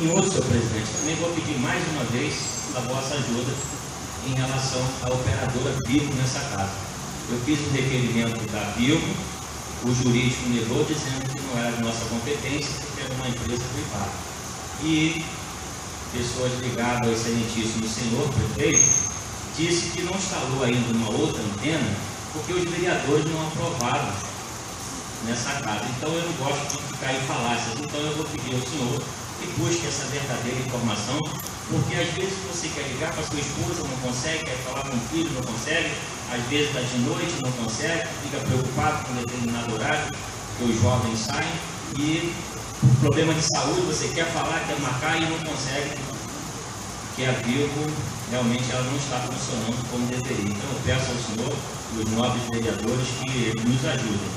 Em outro, senhor presidente, também vou pedir mais uma vez a vossa ajuda em relação à operadora Vivo nessa casa. Eu fiz um requerimento da Vivo, o jurídico negou dizendo que não era de nossa competência, que era uma empresa privada. E pessoas ligadas ao excelentíssimo senhor prefeito disse que não instalou ainda uma outra antena porque os vereadores não aprovaram nessa casa. Então eu não gosto de ficar em falácias. Então eu vou pedir ao senhor que busque essa verdadeira informação, porque às vezes você quer ligar para sua esposa, não consegue, quer falar com o filho, não consegue, às vezes está de noite, não consegue, fica preocupado com determinado horário, que os jovens saem, e por problema de saúde, você quer falar, quer marcar e não consegue, que a Vivo realmente ela não está funcionando como deveria. Então eu peço ao senhor, os nobres vereadores, que nos ajudem.